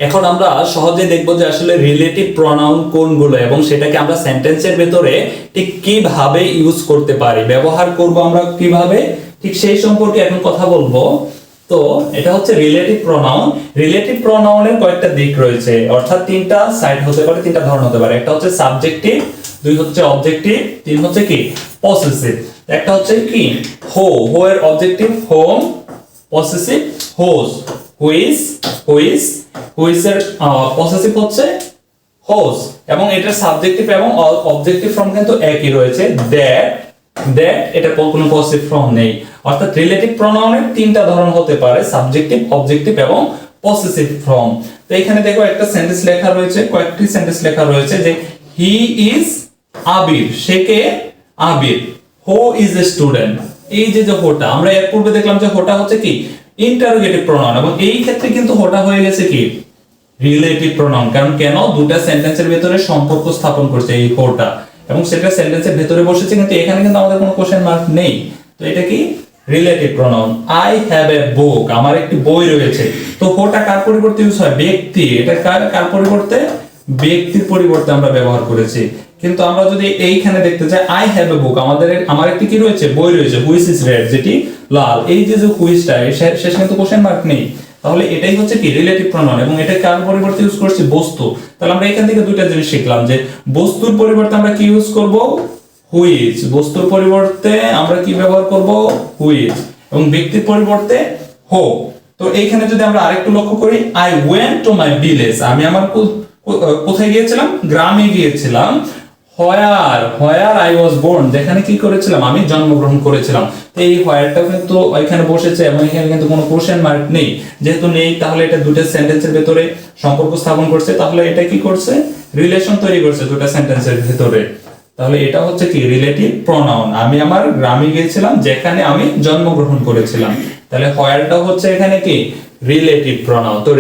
এখন আমরা সহজে দেখবো যে আসলে রিলেটিভ প্রনাউন কোনগুলো এবং সেটাকে আমরা সেন্টেন্সের ভেতরে ঠিক কিভাবে ইউজ করতে পারি, ব্যবহার করব আমরা কিভাবে, ঠিক সেই সম্পর্কে এখন কথা বলবো। তো এটা হচ্ছে রিলেটিভ প্রনাউন। রিলেটিভ প্রনাউনের কয়েকটা দিক রয়েছে, অর্থাৎ তিনটা সাইড হতে পারে, তিনটা ধরন হতে পারে। একটা হচ্ছে সাবজেক্টিভ, দুই হচ্ছে অবজেক্টিভ, তিন হচ্ছে কি পসেসিভ। একটা হচ্ছে কি হো, হো এর objective whom, possessive whose, which এর পসেসিভ হচ্ছে হোজ, এবং এটার সাবজেক্টিভ এবং অবজেক্টিভ ফর্ম কিন্তু একই রয়েছে, দ্যাট এটা কোনো পসেসিভ ফর্ম নেই। অর্থাৎ রিলেটিভ প্রনাউনের তিনটা ধরন হতে পারে, সাবজেক্টিভ, অবজেক্টিভ এবং পসেসিভ ফর্ম। তো এখানে দেখো একটা সেন্টেন্স লেখা রয়েছে, কয়েকটি সেন্টেন্স লেখা রয়েছে যে he is Abir, say K Abir, who is a student. এই যে হোটা, আমরা এর পূর্বে দেখলাম যে হোটা হচ্ছে কি ইন্টারোগেটিভ প্রনাউন, এবং এই ক্ষেত্রে কিন্তু হোটা হয়ে গেছে কি রিলেটিভ প্রনাউন। কারণ কেন, দুটো সেন্টেন্সের ভিতরে সম্পর্ক স্থাপন করছে এই হোটা, এবং সেটা সেন্টেন্সের ভিতরে বসেছে, কিন্তু এখানে কিন্তু আমাদের কোনো কোশ্চেন মার্ক নেই। তো এটা কি relative pronoun. I have a book, আমার একটি বই রয়েছে। তো হোটা কার পরিবর্তে ইউজ হয়, ব্যক্তি। এটা কার পরিবর্তে, ব্যক্তির পরিবর্তে আমরা ব্যবহার করেছি। কিন্তু আমরা যদি এইখানে দেখতে চাই আই হ্যাভ এ বুক, আমার একটি কি রয়েছে, বই রয়েছে, হুইচ ইজ রেড, যেটি লাল। এই যে হুইচটা, শেষ কিন্তু কোশ্চেন মার্ক নেই। তাহলে এটাই হচ্ছে কি রিলেটিভ প্রনাউন, এবং এটা কার পরিবর্তে ইউজ করছি, বস্তু। তাহলে আমরা এখান থেকে দুইটা জিনিস শিখলাম, যে বস্তুর পরিবর্তে আমরা কি ইউজ করব, হুইচ। বস্তুর পরিবর্তে আমরা কি ব্যবহার করব, হুইচ, এবং ব্যক্তির পরিবর্তে হো। তো এইখানে যদি আমরা আরেকটু লক্ষ্য করি, I went to my village, আমি আমার কোথায় গিয়েছিলাম, গ্রামে গিয়েছিলাম। হোয়ার আই ওয়াজ বোর্ন, যেখানে কি করেছিলাম, আমি জন্মগ্রহণ করেছিলাম। তো এই হোয়ারটা কিন্তু এখানে বসেছে, এবং এখানে কিন্তু কোনো কোশ্চেন মার্ক নেই। যেহেতু নেই, তাহলে এটা দুটো সেন্টেন্সের ভিতরে সম্পর্ক স্থাপন করছে, তাহলে এটা কি করছে, রিলেশন তৈরি করছে দুটো সেন্টেন্সের ভিতরে। তাহলে এটা হচ্ছে কি রিলেটিভ প্রনাউন। আমি আমার গ্রামে গিয়েছিলাম, যেখানে আমি জন্মগ্রহণ করেছিলাম। তাহলে হোয়ারটা হচ্ছে এখানে কি রিলেটিভ প্রনাউন। তো